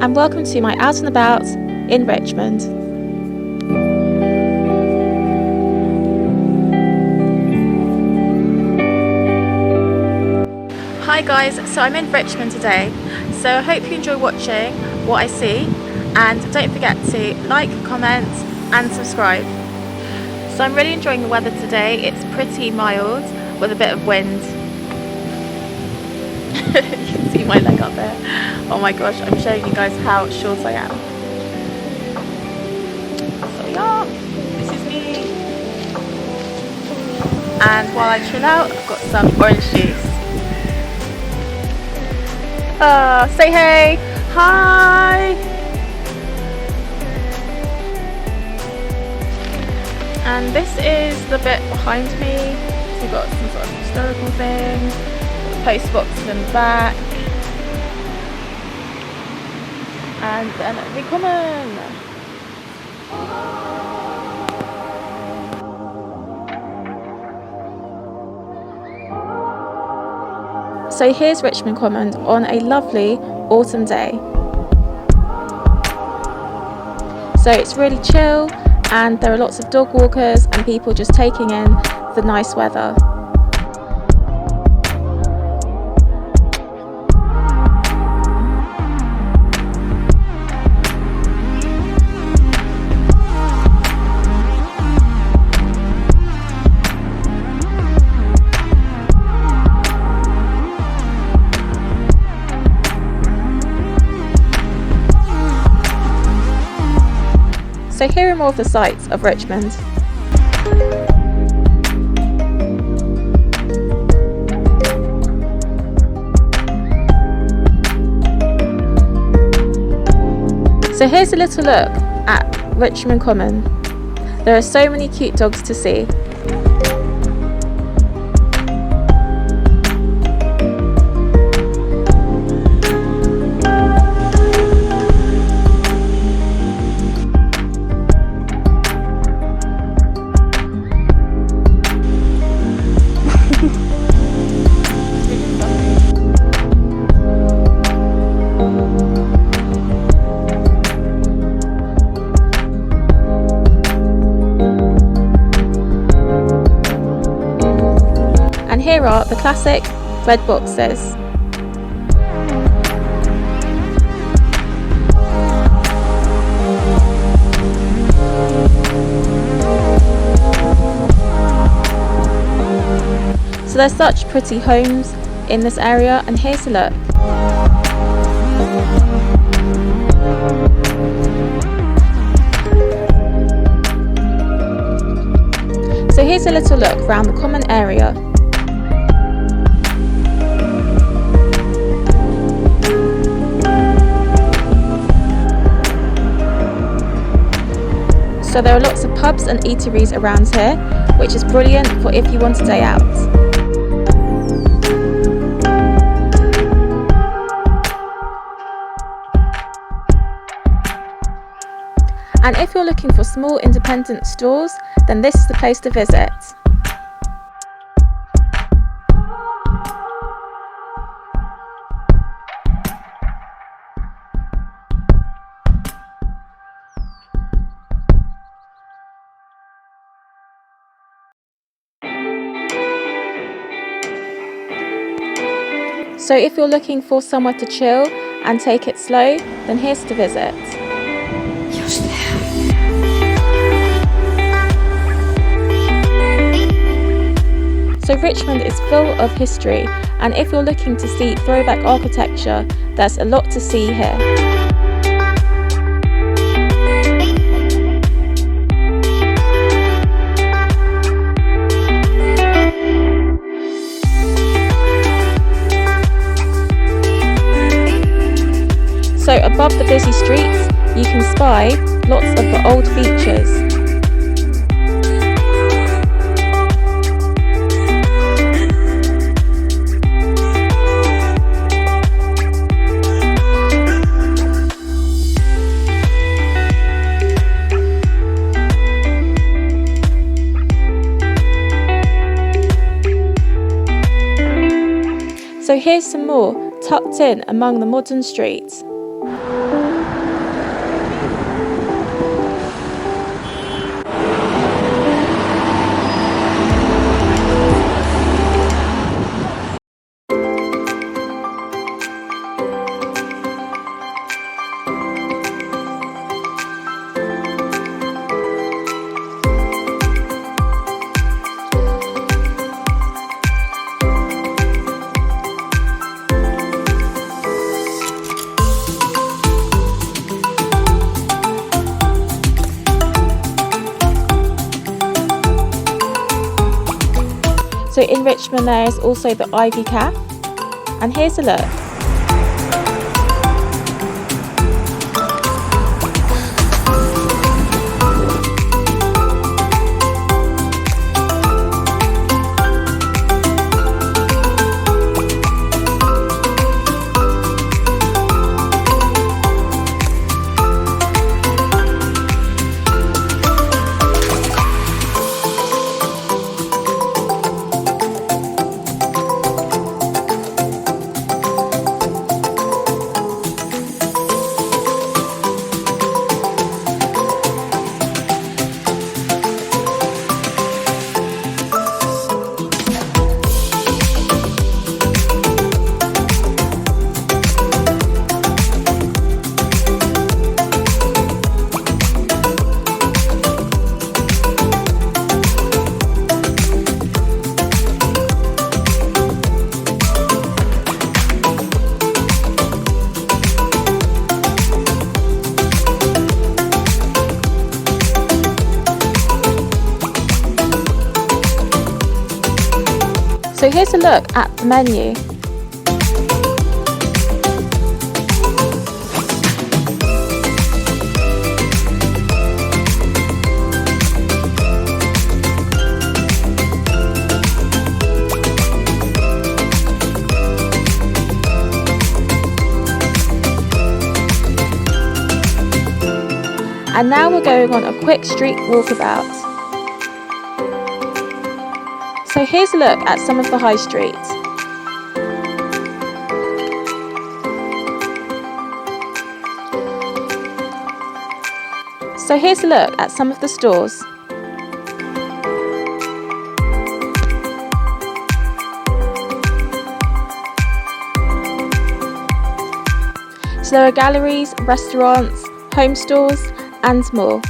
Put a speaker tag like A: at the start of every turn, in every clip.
A: and welcome to my out and about in Richmond. Hi guys, so I'm in Richmond today, so I hope you enjoy watching what I see, and don't forget to like, comment and subscribe. So I'm really enjoying the weather today. It's pretty mild with a bit of wind. You can see my leg up there. Oh my gosh, I'm showing you guys how short I am. So yeah, this is me. And while I chill out, I've got some orange juice. Say hey! Hi! And this is the bit behind me. So we've got some sort of historical thing. Post boxes in the back, and then Richmond Common. So here's Richmond Common on a lovely autumn day. So it's really chill, and there are lots of dog walkers and people just taking in the nice weather. So here are more of the sights of Richmond. So here's a little look at Richmond Common. There are so many cute dogs to see. And here are the classic red boxes. So there's such pretty homes in this area, and here's a look. So here's a little look around the common area. So there are lots of pubs and eateries around here, which is brilliant for if you want a day out. And if you're looking for small independent stores, then this is the place to visit. So if you're looking for somewhere to chill and take it slow, then here's to visit. So Richmond is full of history, and if you're looking to see throwback architecture, there's a lot to see here. So above the busy streets, you can spy lots of the old features. So here's some more tucked in among the modern streets. So in Richmond there is also the Ivy Cafe, and here's a look. So here's a look at the menu. And now we're going on a quick street walkabout. So here's a look at some of the high streets. So here's a look at some of the stores. So there are galleries, restaurants, home stores and more.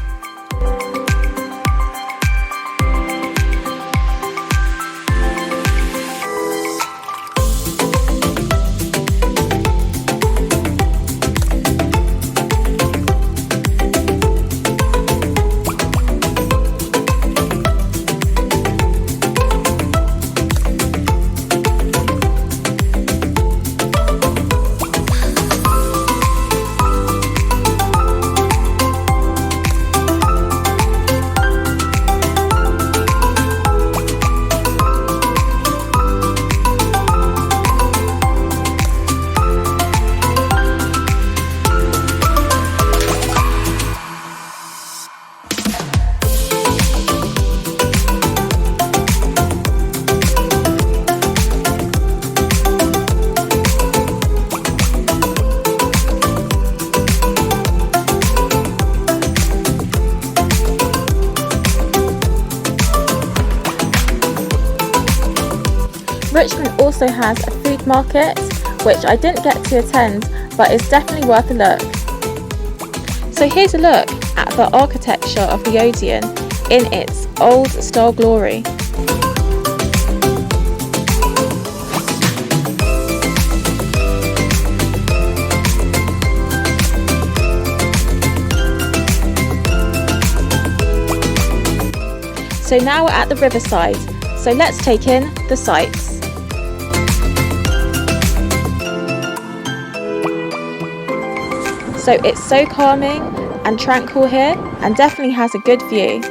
A: Richmond also has a food market, which I didn't get to attend, but is definitely worth a look. So here's a look at the architecture of the Odeon in its old style glory. So now we're at the Riverside, so let's take in the sights. So it's so calming and tranquil here and definitely has a good view.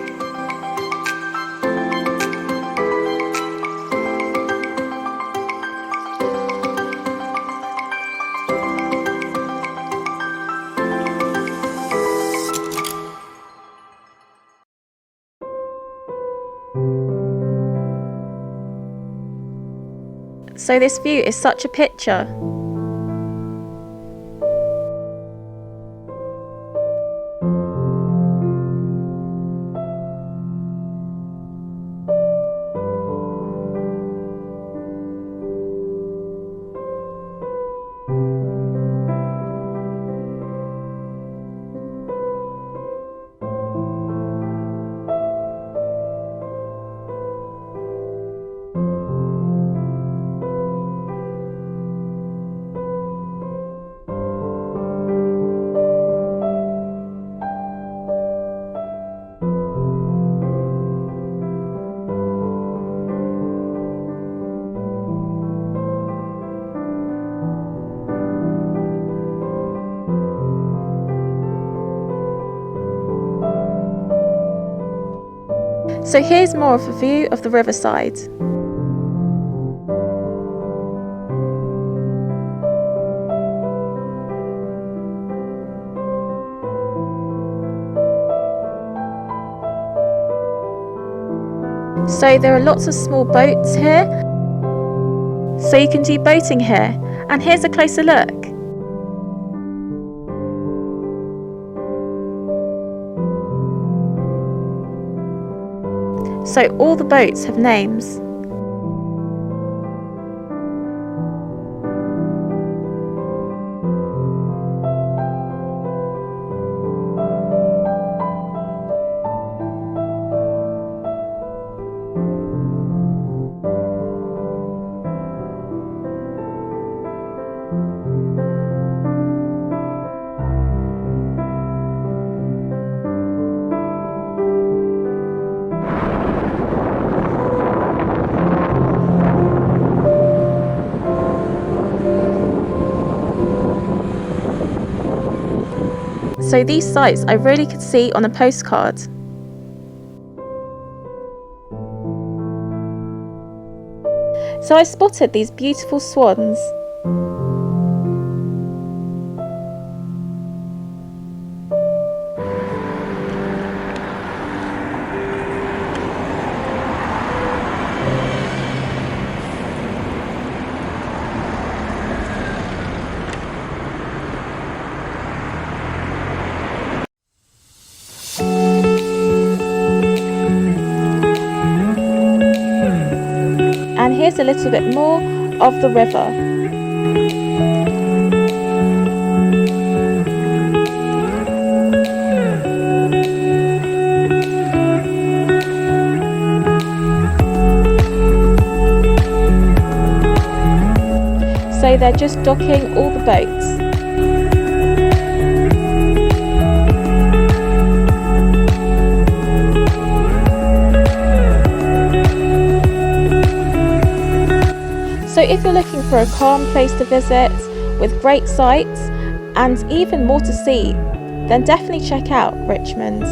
A: So this view is such a picture. So here's more of a view of the riverside. So there are lots of small boats here, so you can do boating here, and here's a closer look. So all the boats have names. So these sights I really could see on a postcard. So I spotted these beautiful swans. And here's a little bit more of the river. So they're just docking all the boats. So if you're looking for a calm place to visit with great sights and even more to see, then definitely check out Richmond.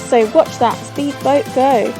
A: So watch that speedboat go.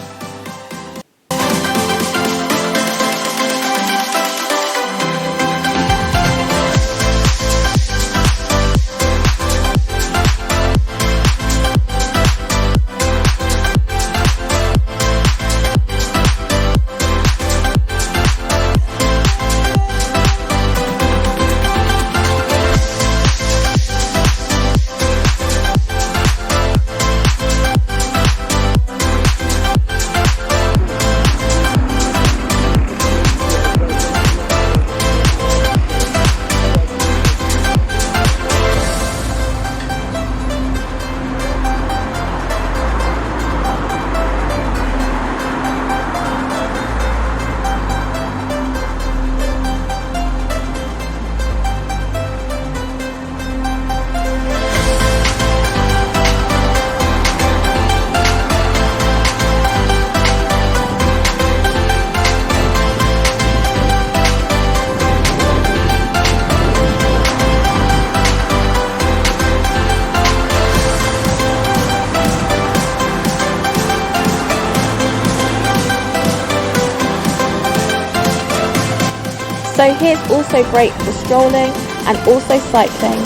A: So here's also great for strolling and also cycling.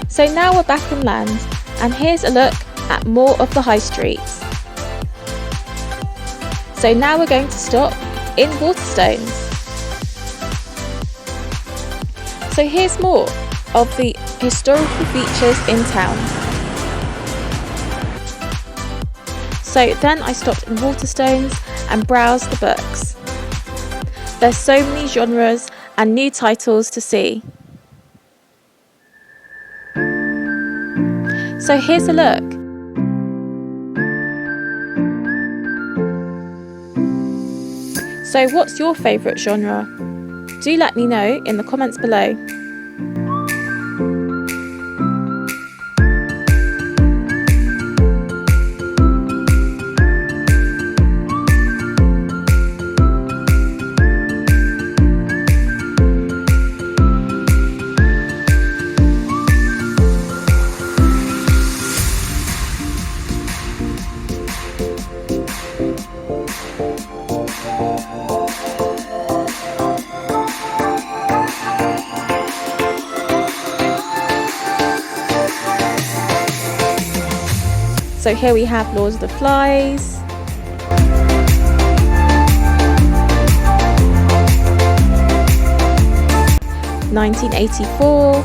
A: So now we're back on land, and here's a look at more of the high streets. So now we're going to stop in Waterstones. So here's more of the historical features in town. So then I stopped in Waterstones and browsed the books. There's so many genres and new titles to see. So here's a look. So what's your favourite genre? Do let me know in the comments below. So here we have Lord of the Flies, (1984),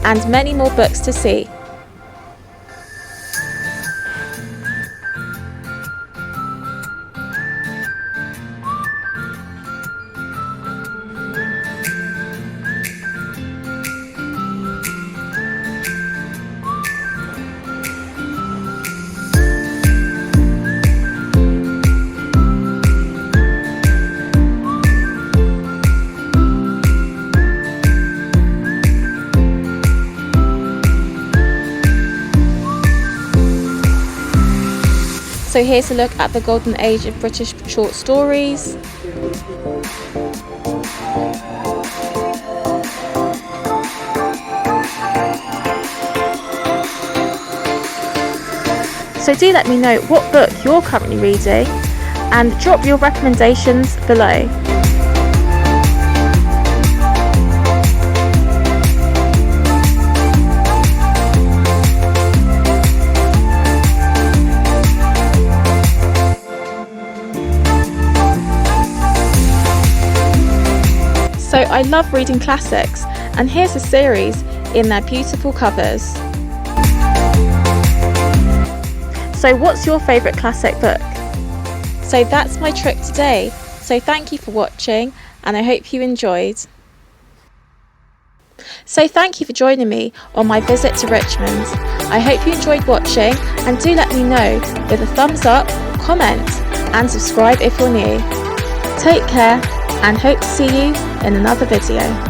A: and many more books to see. So here's a look at the golden age of British short stories. So do let me know what book you're currently reading and drop your recommendations below. So I love reading classics, and here's a series in their beautiful covers. So what's your favourite classic book? So that's my trip today. So thank you for watching, and I hope you enjoyed. So thank you for joining me on my visit to Richmond. I hope you enjoyed watching, and do let me know with a thumbs up, comment and subscribe if you're new. Take care, and hope to see you in another video.